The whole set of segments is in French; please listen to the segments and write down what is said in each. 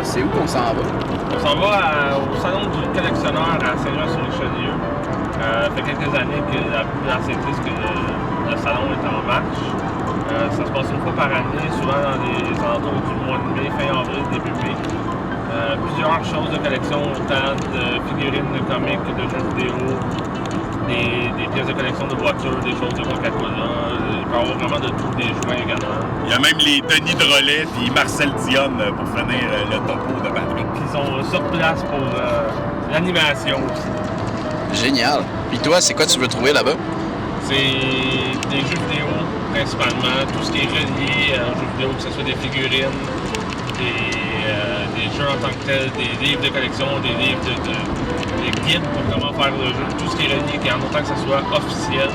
C'est où qu'on s'en va? On s'en va au salon du collectionneur à Saint-Jean-sur-Richelieu. Ça fait quelques années que la popularité que le salon est en marche. Ça se passe une fois par année, souvent dans les alentours du mois de mai, fin avril, début mai. Plusieurs choses de collection, autant de figurines, de comics, de jeux vidéo, des pièces de collection de voitures, des choses de Coca-Cola. Il peut y avoir vraiment de tout, des jouets également. Il y a même les Denis Drolet et Marcel Dionne pour finir le topo de Patrick. Qui sont sur place pour l'animation aussi. Génial. Puis toi, c'est quoi tu veux trouver là-bas? C'est des jeux vidéo principalement, tout ce qui est relié aux jeux vidéo, que ce soit des figurines, des jeux en tant que tels, des livres de collection, des livres des guides pour comment faire le jeu, tout ce qui est relié, en autant que ce soit officiel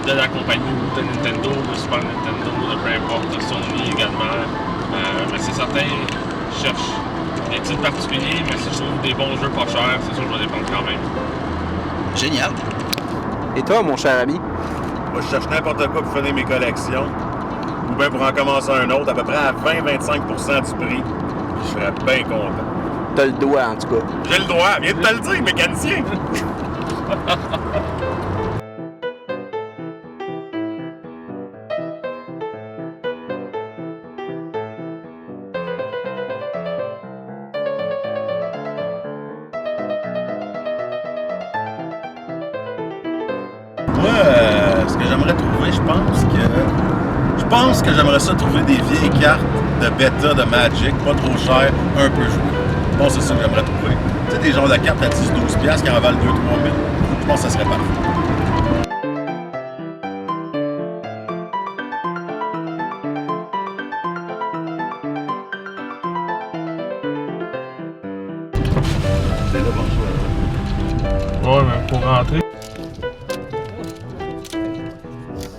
de la compagnie ou de Nintendo, de Super Nintendo, de peu importe, de Sony également. Mais c'est certain, je cherche des titres particuliers, mais si je trouve des bons jeux pas chers, c'est sûr que je vais les prendre quand même. Génial. Et toi, mon cher ami? Moi, je cherche n'importe quoi pour finir mes collections. Ou bien pour en commencer un autre, à peu près à 20-25% du prix. Je serais bien content. T'as le doigt, en tout cas. J'ai le droit, viens de te le dire, mécanicien! Moi, ce que j'aimerais trouver, je pense que j'aimerais ça trouver des vieilles cartes de bêta de Magic, pas trop chères, un peu jouées. Bon, c'est ça que j'aimerais trouver. Tu sais, des genres de cartes à 10-12$ qui en valent 2-3 000. Je pense que ça serait parfait. C'est là, bonjour. Ouais, mais pour rentrer.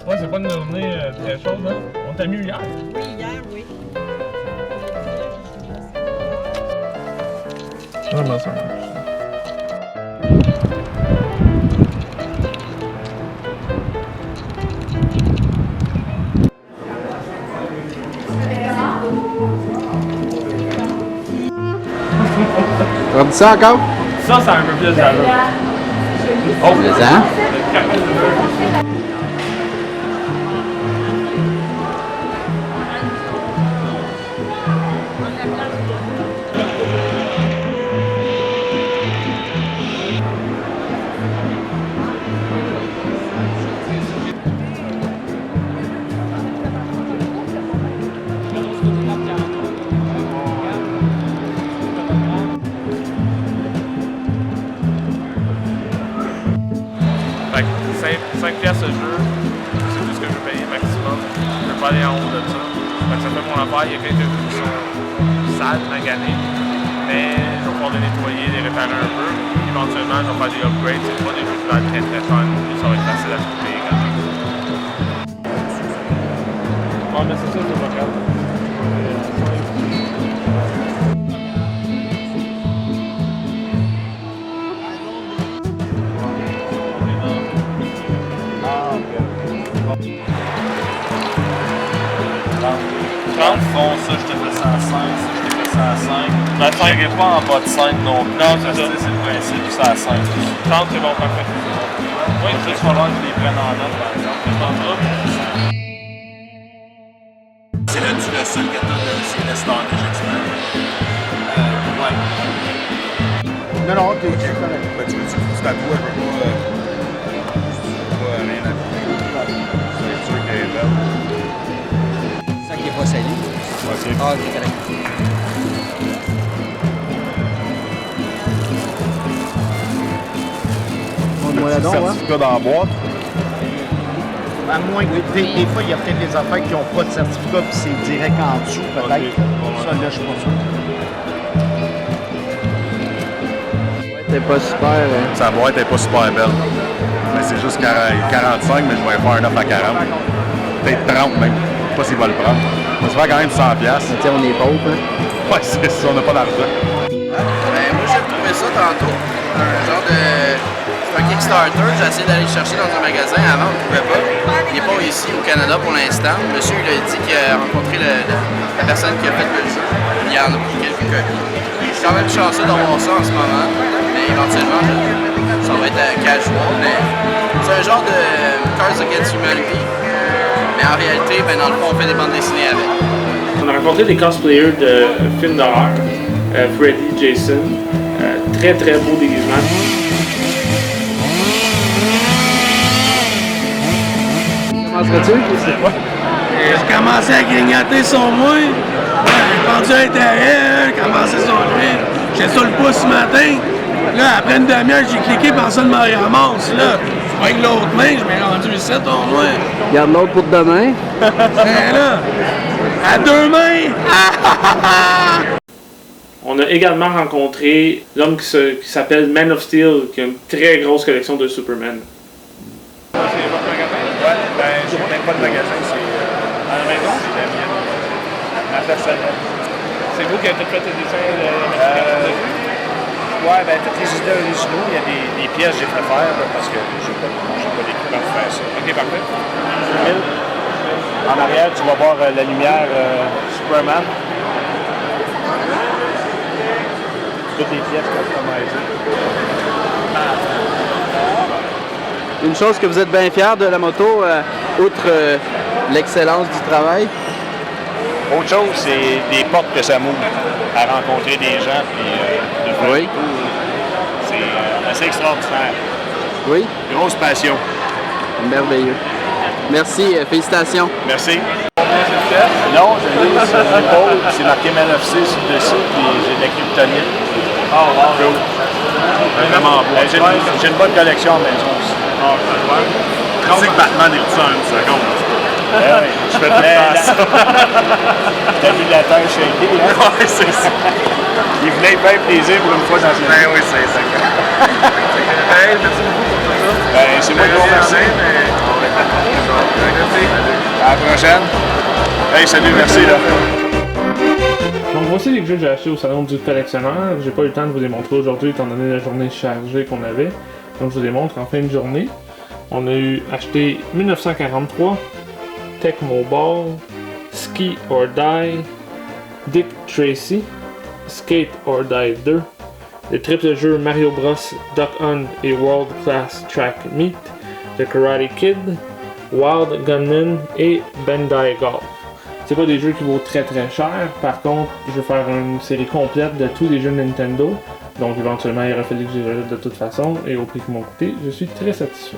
Ouais, c'est pas une journée très chaude, hein? On t'a mis hier. Oui, hier, oui. Ah, ben ça marche. Tu as dit ça encore? Ça, c'est un peu plus d'allure. Oh, plaisant. Fait que 5 piastres le jeu, c'est tout ce que je vais payer maximum. Je peux pas aller en haut de ça. Fait que ça fait mon affaire. Il y a quelques jeux qui sont sales, maganés. Mais je vais pouvoir les nettoyer, les réparer un peu. Éventuellement, je vais faire des upgrades. C'est pas des jeux qui vont être très très fun. Ça va être facile à trouver également. Bon, mais c'est ça, je me regarde. Dans le fond, ça, je te fais ça à 5, ça, je te fais ça à 5. Mais je n'irai pas en bas de 5 non plus. Non, c'est ça. C'est le principe, ça à 5. 30, c'est bon, parfait. Oui, ça, il va falloir que je les prenne en note, par exemple. C'est le seul que tu as, c'est le Stone X-Men. Ouais. Non, non, ok, c'est correct. Ben, tu veux-tu que tu t'attoues un peu pas rien à dire? C'est sûr qu'elle est belle. Ça qui est pas sali. Ok. Ah, ok, correct. Montre-moi la donc, hein? Certificat dans la boîte. À moins que des fois, il y a peut-être des affaires qui n'ont pas de certificat puis c'est direct en dessous, peut-être. Ça, là, je suis pas sûr. T'es pas super, hein? Sa boîte est pas super belle. Mais c'est juste 45, mais je vais faire un offre à 40. Peut-être 30 même. Je sais pas s'il va le prendre. On va se faire quand même 100$. Tiens, on est pauvres, hein? Ouais, c'est ça, on n'a pas d'argent. Ben, moi, j'ai trouvé ça tantôt. Un genre de... C'est un Kickstarter. J'ai essayé d'aller le chercher dans un magasin. Avant, on ne pouvait pas. Il n'est pas ici au Canada pour l'instant. Le monsieur, il a dit qu'il a rencontré la personne qui a fait le jeu. Il en a pris quelques copies. Je suis quand même chanceux d'avoir ça en ce moment. Mais éventuellement, ça va être casual. Mais c'est un genre de Cards Against Humanity. Mais en réalité, ben, dans le fond, on fait des bandes dessinées avec. On a rencontré des cosplayers de films d'horreur, Freddy, Jason, très très beau déguisement. Commencerais-tu? J'ai commencé à grignoter son moi. J'ai pendu à l'intérieur, j'ai commencé sur lui. J'ai ça le pouce ce matin. Là, après une demi-heure, j'ai cliqué, personne ne me ramasse. Là, avec l'autre main, je m'ai rendu ici, au moins. Garde l'autre pour demain. Ben là, à deux mains! On a également rencontré l'homme qui s'appelle Man of Steel, qui a une très grosse collection de Superman. C'est votre magasin? Ouais, ben j'ai même pas de magasin, c'est à la maison, c'est la mienne. Ma personnelle. C'est vous qui avez fait le dessin Ouais, ben toutes les idées originaux, il y a des pièces que j'ai fait faire là, parce que j'ai pas l'équipement pour faire ça. Ok, parfait. En arrière, tu vas voir la lumière Superman. Toutes les pièces customisées. Une chose que vous êtes bien fiers de la moto, outre l'excellence du travail. Autre chose, c'est des portes que ça m'ouvre à rencontrer des gens puis de faire Oui. le tour. C'est assez extraordinaire. Oui, Grosse passion. merveilleux. Merci, félicitations. Merci. Non, je l'ai sur l'épaule, c'est marqué Man of Steel sur le dessus, puis j'ai de la kryptonite. Oh, wow. Vraiment beau. J'ai une bonne collection à la maison aussi. Tu sais que Batman est ça une seconde. Oui, je fais tout le temps ça. T'as vu la terre shaker, hein? Ouais, c'est ça. Il venait faire plaisir pour une fois dans une vie. Ben oui, c'est ça. Merci beaucoup pour tout ça. Ben, c'est moi qui vous remercie. À la prochaine. Hey, salut, merci là. Donc voici les jeux que j'ai achetés au salon du collectionneur. J'ai pas eu le temps de vous les montrer aujourd'hui étant donné la journée chargée qu'on avait. Donc je vous les montre en fin de journée. On a acheté 1943, Tecmo Ball, Ski or Die, Dick Tracy, Skate or Die 2, les triples jeux Mario Bros, Duck Hunt et World Class Track Meet, The Karate Kid, Wild Gunman et Bandai Golf. C'est pas des jeux qui vaut très très cher, par contre je vais faire une série complète de tous les jeux Nintendo, donc éventuellement il aurait fallu que j'y rajoute de toute façon, et au prix qu'ils m'ont coûté, je suis très satisfait.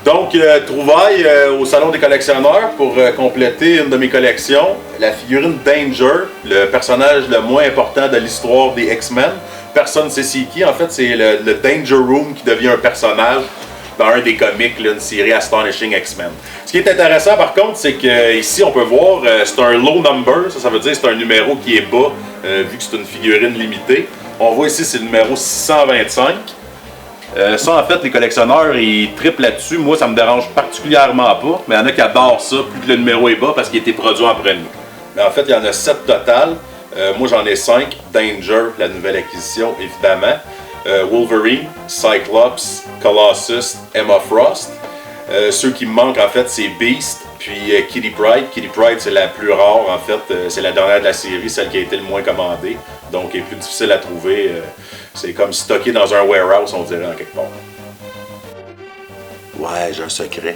Donc, trouvailles au Salon des collectionneurs pour compléter une de mes collections, la figurine Danger, le personnage le moins important de l'histoire des X-Men. Personne ne sait c'est qui, en fait c'est le Danger Room qui devient un personnage dans un des comics, là, une série Astonishing X-Men. Ce qui est intéressant par contre, c'est que ici on peut voir, c'est un low number, ça veut dire que c'est un numéro qui est bas, vu que c'est une figurine limitée. On voit ici c'est le numéro 625. Ça, en fait, les collectionneurs, ils triplent là-dessus. Moi, ça me dérange particulièrement pas. Mais il y en a qui adorent ça, plus que le numéro est bas, parce qu'il a été produit en premier. Mais en fait, il y en a 7 total. Moi, j'en ai 5. Danger, la nouvelle acquisition, évidemment. Wolverine, Cyclops, Colossus, Emma Frost. Ceux qui me manquent, en fait, c'est Beast, puis Kitty Pryde. Kitty Pryde, c'est la plus rare, en fait. C'est la dernière de la série, celle qui a été le moins commandée. Donc, elle est plus difficile à trouver. C'est comme stocké dans un warehouse, on dirait, en quelque part. Ouais, j'ai un secret.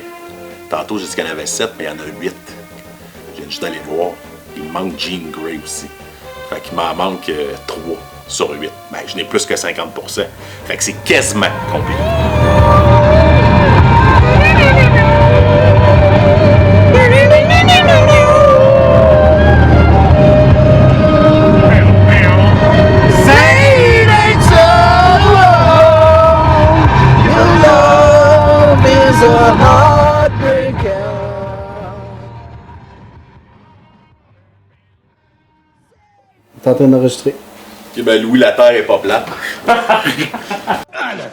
Tantôt, j'ai dit qu'il y en avait 7, mais il y en a 8. Je viens juste d'aller voir. Il me manque Jean Grey aussi. Fait qu'il m'en manque 3 sur 8. Ben, je n'ai plus que 50%. Fait que c'est quasiment complet. T'es en train d'enregistrer. Ok, ben Louis, la Terre est pas plate. Ah, le